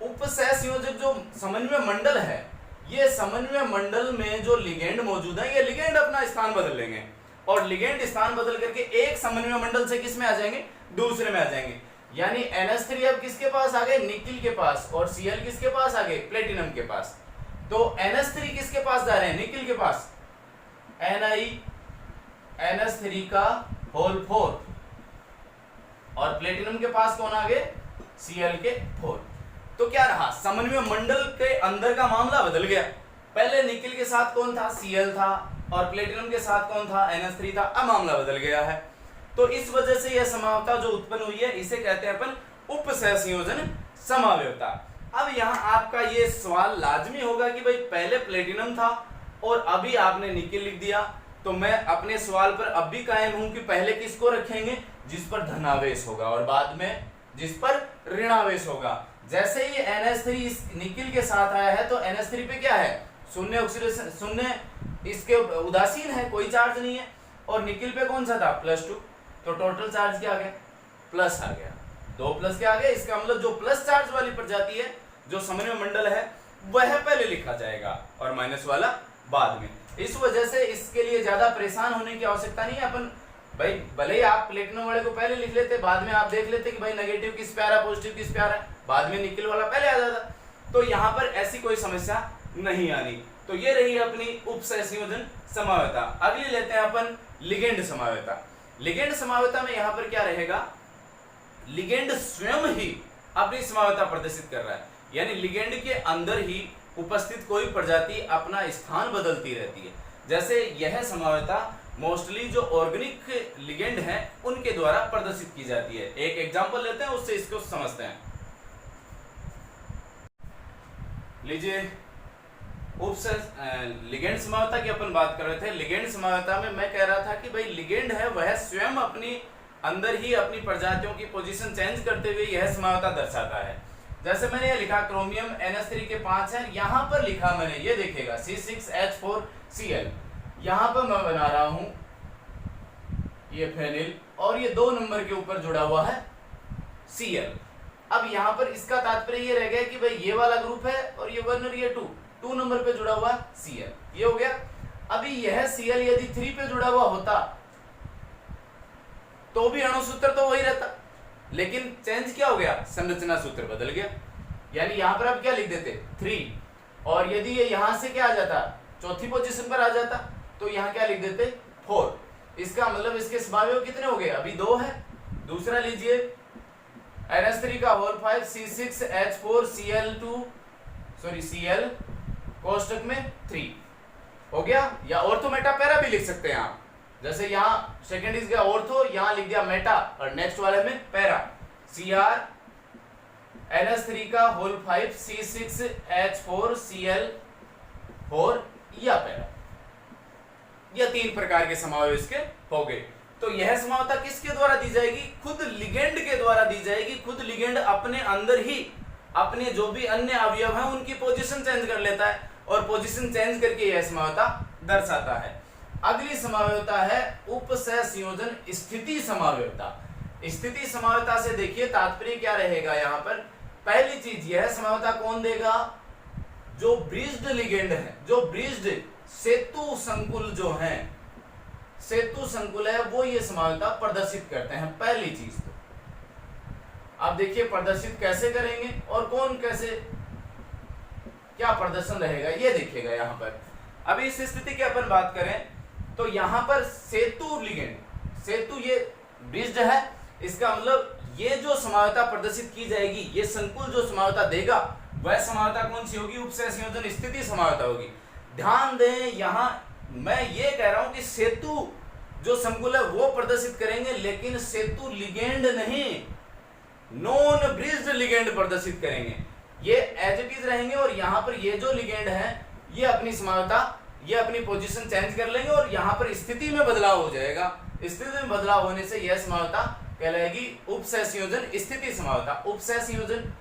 उपसय संयोजक जो समन्वय मंडल है, ये समन्वय मंडल में जो लिगेंड मौजूद है, ये लिगेंड अपना स्थान बदल लेंगे और लिगेंड स्थान बदल करके एक समन्वय मंडल से किस में आ जाएंगे, दूसरे में आ जाएंगे। यानी NH3 अब किसके पास आ गए, निकिल के पास, और Cl किसके पास आ गए, प्लेटिनम के पास। तो NH3 किसके पास जा रहे हैं, निकिल के पास, NH3 का होल 4, और प्लेटिनम के पास कौन आ गए, Cl के 4। तो क्या रहा, समन्वय मंडल के अंदर का मामला बदल गया। पहले निकिल के साथ कौन था, Cl था, और प्लेटिनम के साथ कौन था, NH3 था। अब मामला बदल गया है। तो इस वजह से यह समावता जो उत्पन्न हुई है इसे कहते हैं अपन उपसहसंयोजन समावयवता। अब यहाँ आपका ये सवाल लाजमी होगा कि भाई पहले प्लेटिनम था और अभी आपने निकिल लिख दिया, तो मैं अपने सवाल पर अब भी कायम हूं कि पहले किसको रखेंगे, जिस पर धनावेश होगा और बाद में जिस पर ऋणावेश होगा। जैसे ही NH3 इस निकिल के साथ आया है तो NH3 पे क्या है, शून्य ऑक्सीडेशन, शून्य इसके उदासीन है, कोई चार्ज नहीं है। और निकिल पे कौन सा था, +2, तो टोटल चार्ज क्या आ गया, प्लस आ गया। 2 प्लस क्या आ गया, इसका मतलब जो प्लस चार्ज वाली प्रजाति है, जो समन्वय मंडल है, वह पहले लिखा जाएगा और माइनस वाला बाद में। इस वजह से इसके लिए ज्यादा परेशान होने की आवश्यकता नहीं है। अपन भाई भले ही आप प्लेटिनम वाले को पहले लिख लेते, बाद में आप देख लेते कि भाई नेगेटिव किस पे आ रहा है, पॉजिटिव किस पे आ रहा है, बाद में निकिल वाला पहले आ जाता। तो यहाँ पर ऐसी कोई समस्या नहीं आनी। तो ये रही अपनी उपसहसंयोजन समावयवता। अगली लेते हैं अपन लिगेंड समावयवता। लिगेंड समावयवता में यहाँ पर क्या रहेगा, लिगेंड स्वयं ही अपनी समावयवता प्रदर्शित कर रहा है, यानी लिगेंड के अंदर ही उपस्थित कोई प्रजाति अपना स्थान बदलती रहती है। जैसे यह समावयवता मोस्टली जो ऑर्गेनिक लिगेंड हैं उनके द्वारा प्रदर्शित की जाती है। एक एग्जांपल लेते हैं, उससे इसको समझते हैं। लीजिए, लिगेंड समावयवता की अपन बात कर रहे थे। लिगेंड समावयवता में मैं कह रहा था कि भाई लिगेंड है वह स्वयं अपनी अंदर ही अपनी प्रजातियों की पोजीशन चेंज करते हुए यह समावयवता दर्शाता है। जैसे मैंने ये लिखा क्रोमियम NH3 के 5 है, यहां पर लिखा मैंने, ये देखिएगा C6H4Cl, यहां पर मैं बना रहा हूं ये फेनिल और ये 2 नंबर के ऊपर जुड़ा हुआ है Cl। अब यहां पर इसका तात्पर्य ये रह गया कि भाई ये वाला ग्रुप है और ये 1 और ये 2 नंबर पे जुड़ा हुआ Cl, ये हो गया। अभी यह Cl यदि 3 पे जुड़ा हुआ होता तो भी अणुसूत्र तो वही रहता, लेकिन चेंज क्या हो गया, संरचना सूत्र बदल गया। यानी यहां पर आप क्या लिख देते 3, और यदि ये यहां से क्या आ जाता, चौथी पोजीशन पर आ जाता, तो यहां क्या लिख देते 4। इसका मतलब इसके समावयव कितने हो गए, अभी 2 है। दूसरा लीजिए NH3 का होल 5 C6H4Cl2 Cl कोष्टक में 3 हो गया। या ऑर्थो मेटा पैरा भी लिख सकते हैं आप, जैसे यहाँ सेकेंड इज गया ऑर्थो, यहाँ लिख दिया मेटा, और नेक्स्ट वाले में पैरा Cr NH3 का होल 5 C6H4Cl4 या पैरा। यह 3 प्रकार के समावयव इसके हो गए। तो यह समावयवता किसके द्वारा दी जाएगी, खुद लिगेंड के द्वारा दी जाएगी। खुद लिगेंड अपने अंदर ही अपने जो भी अन्य अवयव हैं उनकी पोजीशन चेंज कर लेता है और पोजीशन चेंज करके यह समावयवता दर्शाता है। अगली समावयवता है उपसहसंयोजन स्थिति समावयवता। स्थिति समावयवता से देखिए तात्पर्य क्या रहेगा यहाँ पर। पहली चीज, यह समावयवता कौन देगा, जो ब्रिज्ड लिगेंड है, जो ब्रिज्ड सेतु संकुल जो है, सेतु संकुल है, वो ये समावयवता प्रदर्शित करते हैं। पहली चीज तो आप देखिए प्रदर्शित कैसे करेंगे और कौन कैसे क्या प्रदर्शन रहेगा ये देखिएगा यहाँ पर। अभी इस स्थिति की अपन बात करें तो यहाँ पर सेतु लिगेंड, सेतु ये ब्रिज्ड है, इसका मतलब ये जो समावयवता प्रदर्शित की जाएगी, ये संकुल जो समावयवता देगा वह समावयवता कौन सी होगी, उपसहसंयोजन स्थिति समावयवता होगी। ध्यान दें, यहाँ मैं ये कह रहा हूं कि सेतु जो संकुल है वो प्रदर्शित करेंगे, लेकिन सेतु लिगेंड नहीं, नॉन ब्रिज्ड लिगेंड प्रदर्शित करेंगे। ये एज इट इज रहेंगे और यहाँ पर ये जो लिगेंड है ये अपनी समावयवता, ये अपनी पोजीशन चेंज कर लेंगे और यहाँ पर स्थिति में बदलाव हो जाएगा। स्थिति में बदलाव होने से यह समावयवता कहलाएगी उपसहसंयोजन स्थिति समावयवता। उपसहसंयोजन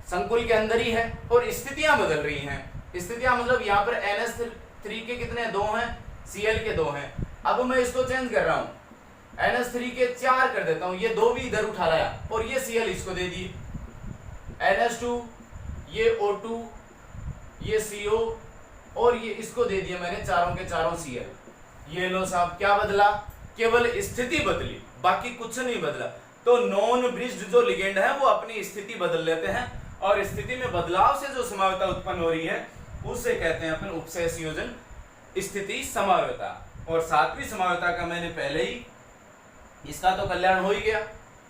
संकुल के अंदर ही है और स्थितियां बदल रही हैं। स्थितियां मतलब यहाँ पर NH3 के कितने 2 हैं, Cl के 2 हैं। अब मैं इसको चेंज कर रहा हूँ, NH3 के 4 कर देता हूँ, ये 2 भी इधर उठा लाया और ये Cl इसको दे दिए, NH2 ये O2 ये CO और ये इसको दे दिया मैंने, चारों के चारों Cl। ये लो साहब, क्या बदला, केवल स्थिति बदली, बाकी कुछ नहीं बदला। तो नॉन ब्रिज्ड जो लिगेंड है वो अपनी स्थिति बदल लेते हैं और स्थिति में बदलाव से जो समावयवता उत्पन्न हो रही है उसे कहते हैं अपन उपसहसंयोजन स्थिति समावयवता। और 7वीं समावयवता का मैंने पहले ही, इसका तो कल्याण हो ही गया,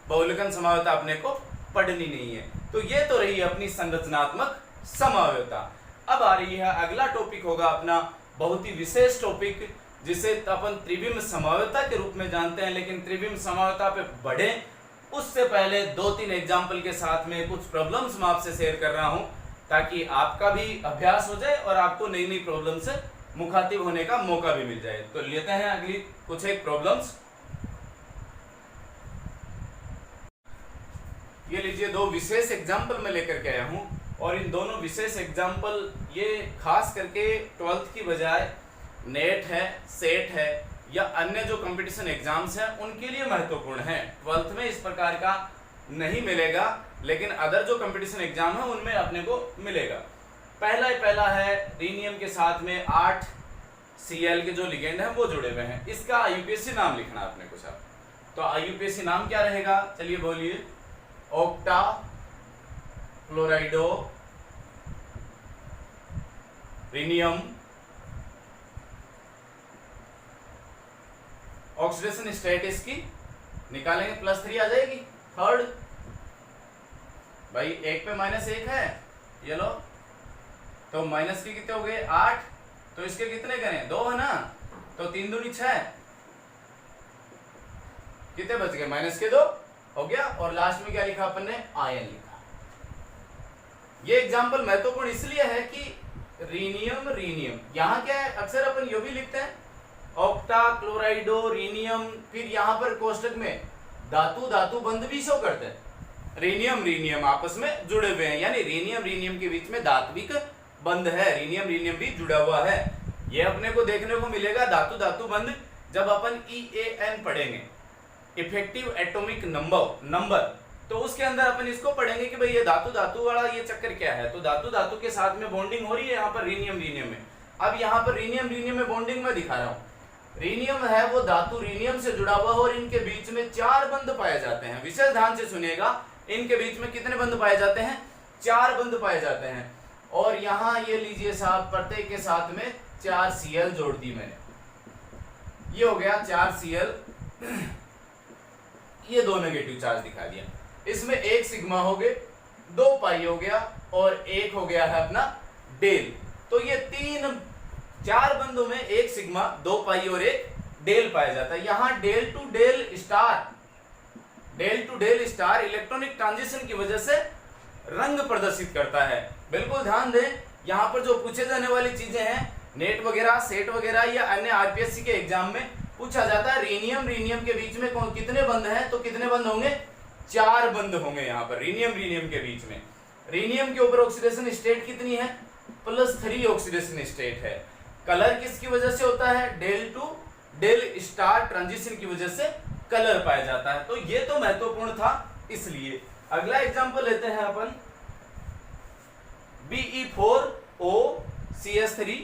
बहुलकन समावयवता अपने को पढ़नी नहीं है। तो ये तो रही अपनी संरचनात्मक समावयवता। अब आ रही है अगला टॉपिक होगा अपना बहुत ही विशेष टॉपिक, जिसे अपन त्रिविम समावयवता के रूप में जानते हैं। लेकिन त्रिविम समावयवता पे बढ़े उससे पहले 2-3 एग्जाम्पल के साथ में कुछ प्रॉब्लम्स मैं आपसे शेयर कर रहा हूं, ताकि आपका भी अभ्यास हो जाए और आपको नई नई प्रॉब्लम से मुखातिब होने का मौका भी मिल जाए। तो लेते हैं अगली कुछ एक प्रॉब्लम्स। ये लीजिए 2 विशेष एग्जाम्पल मैं लेकर के आया हूं, और इन दोनों विशेष एग्जाम्पल ये खास करके 12th की बजाय नेट है, सेट है या अन्य जो कंपटीशन एग्जाम्स हैं उनके लिए महत्वपूर्ण है। 12th में इस प्रकार का नहीं मिलेगा, लेकिन अदर जो कंपटीशन एग्जाम है उनमें अपने को मिलेगा। पहला है रीनियम के साथ में 8 Cl के जो लिगेंड हैं वो जुड़े हुए हैं। इसका IUPAC नाम लिखना आपने कुछ। अब तो IUPAC नाम क्या रहेगा, चलिए बोलिए। ऑक्टा क्लोराइडो रीनियम ऑक्सीडेशन स्टेट इसकी निकालेंगे, +3 आ जाएगी। थर्ड भाई 1 पे -1 है, ये लो, तो माइनस के कितने हो गए 8, तो इसके कितने करें 2 है ना, तो 3 दूनी 6, कितने बच गए -2 हो गया। और लास्ट में क्या लिखा अपन ने, आयन लिखा। ये एग्जाम्पल महत्वपूर्ण इसलिए है कि रीनियम यहाँ क्या है, अक्सर अपन यो भी लिखते हैं ऑक्टा क्लोराइडो रीनियम, फिर यहाँ पर कोष्टक में धातु बंध भी शो करते हैं। रीनियम आपस में जुड़े हुए हैं, यानी रीनियम के बीच में धात्विक बंध है, रीनियम भी जुड़ा हुआ है। ये अपने को देखने को मिलेगा धातु बंध जब अपन EAN पढ़ेंगे, इफेक्टिव एटॉमिक नंबर, तो उसके अंदर अपन इसको पढ़ेंगे कि भाई ये धातु वाला ये चक्कर क्या है। तो धातु के साथ में बॉन्डिंग हो रही है यहाँ पर रीनियम में। अब यहाँ पर रीनियम में बॉन्डिंग में दिखा रहा हूँ। रीनियम है वो धातु रीनियम से जुड़ा हुआ, और इनके बीच में 4 बंध पाए जाते हैं। विशेष ध्यान से सुनिएगा, इनके बीच में कितने बंध पाए जाते हैं, 4 बंध पाए जाते हैं। और यहाँ ये लीजिए साहब, प्रत्येक के साथ में 4 Cl जोड़ दी मैंने, ये हो गया 4 Cl, ये 2 नेगेटिव चार्ज दिखा दिया। इसमें 1 सिग्मा हो गए, 2 पाई हो गया, और 1 हो गया है अपना डेल। तो ये 4 बंधों में 1 सिग्मा, 2 पाई और 1 डेल पाया जाता है। यहाँ del to del star electronic transition की वजह से रंग प्रदर्शित करता है। बिल्कुल ध्यान दें, यहाँ पर जो पूछे जाने वाली चीजें हैं, नेट वगैरह, सेट वगैरह या अन्य RPSC के एग्जाम में पूछा जाता है रीनियम के बीच में कितने बंध हैं, तो कितने बंध होंगे, 4 बंध होंगे यहाँ पर रीनियम के बीच में। रीनियम के ऊपर ऑक्सीडेशन स्टेट कितनी है, +3 ऑक्सीडेशन स्टेट है। कलर किसकी वजह से होता है, del to del star transition की वजह से कलर पाया जाता है। तो ये तो महत्वपूर्ण था, इसलिए अगला एग्जांपल लेते हैं अपन, Be4OCH3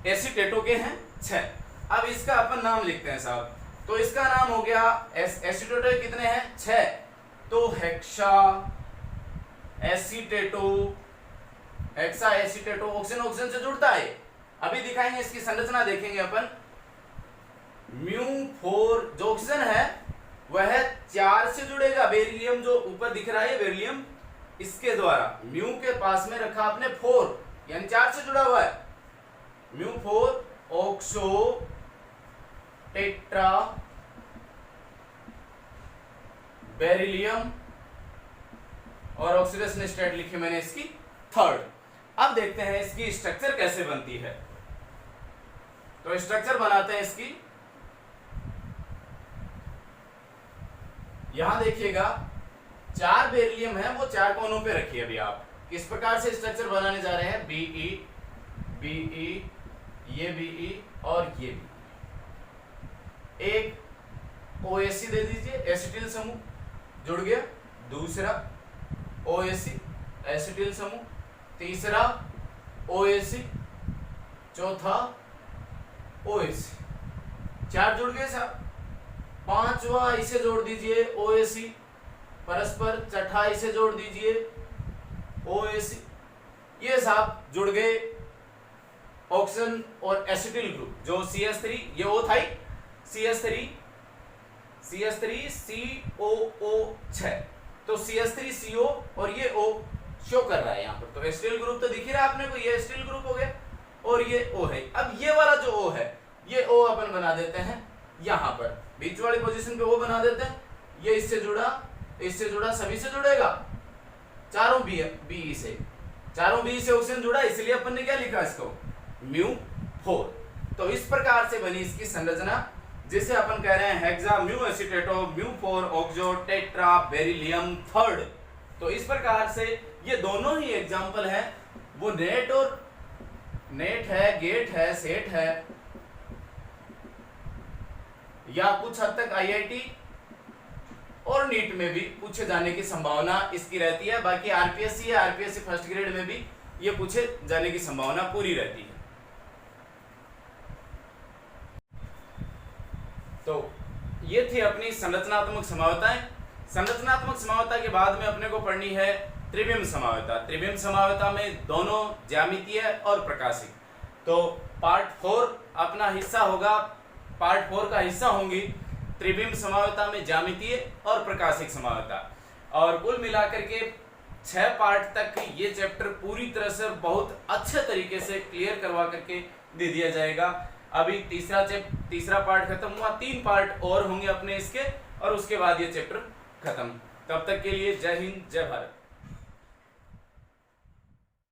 एसीटेटो के हैं 6। अब इसका अपन नाम लिखते हैं साहब, तो इसका नाम हो गया, एसीटेटो कितने हैं 6, तो हेक्सा एसीटेटो ऑक्सीजन से जुड़ता है। अभी दिखाएंगे इसकी संरचना, देखेंगे अपन। μ4 जो ऑक्सीजन है वह 4 से जुड़ेगा, बेरिलियम जो ऊपर दिख रहा है बेरिलियम, इसके द्वारा म्यू के पास में रखा आपने 4, यानी 4 से जुड़ा हुआ है। μ4 ऑक्सो टेट्रा बेरिलियम, और ऑक्सीडेशन स्टेट लिखी मैंने इसकी 3rd। अब देखते हैं इसकी स्ट्रक्चर कैसे बनती है। तो स्ट्रक्चर बनाते हैं इसकी, यहां देखिएगा 4 बेरिलियम है, वो 4 कोनों पे रखिए। अभी आप किस प्रकार से स्ट्रक्चर बनाने जा रहे हैं, BE, ये BE और ये BE। एक OAC दे दीजिए, एसिटिल समूह जुड़ गया, दूसरा OAC एसिटिल समूह, तीसरा OAC, चौथा OAC, 4 जुड़ गए साहब। 5वां इसे जोड़ दीजिए OAC, परस्पर, छठा इसे जोड़ दीजिए OAC, ये साहब जुड़ गए ऑक्सीजन और एसिटिल ग्रुप, जो CH3, ये O था CH3 COO6, तो CH3CO और ये O शो कर रहा है यहाँ पर। तो एस्टिल ग्रुप तो दिख ही रहा है आपने को, ये एस्टिल ग्रुप हो गया और ये O है। अब ये वाला जो O है, ये O अपन बना देते हैं यहाँ पर, बीच वाली पोजीशन पे O बना देते हैं। ये इससे जुड़ा सभी से जुड़ेगा, चारों बी से ऑक्सीजन जुड़ा, इसलिए अपन ने क्या लिखा इसको, μ4। तो इस प्रकार से बनी इसकी संरचना, जिसे अपन कह रहे हैं hexa mu acetato μ4 oxo tetra beryllium third. तो इस प्रकार से ये दोनों ही एग्जाम्पल है, वो नेट है, गेट है, सेट है, या कुछ हद तक IIT और नीट में भी पूछे जाने की संभावना इसकी रहती है। बाकी आरपीएससी या आरपीएससी फर्स्ट ग्रेड में भी ये पूछे जाने की संभावना पूरी रहती है। तो ये थी अपनी संरचनात्मक संभाव्यताएं। संरचनात्मक संभाव्यता के बाद में अपने को पढ़नी है त्रिविम संभाव्यता। त्रिविम संभाव्यता में दोनों ज्यामितीय और प्रकाशिक। तो पार्ट 4 अपना हिस्सा होगा, पार्ट 4 का हिस्सा होंगी त्रिविम संभाव्यता में ज्यामितीय और प्रकाशिक संभाव्यता। और कुल मिलाकर के 6 पार्ट तक ये चैप्टर पूरी तरह से बहुत अच्छे तरीके से क्लियर करवा करके दे दिया जाएगा। अभी तीसरा पार्ट खत्म हुआ, 3 पार्ट और होंगे अपने इसके, और उसके बाद ये चैप्टर खत्म। तब तक के लिए जय हिंद, जय भारत।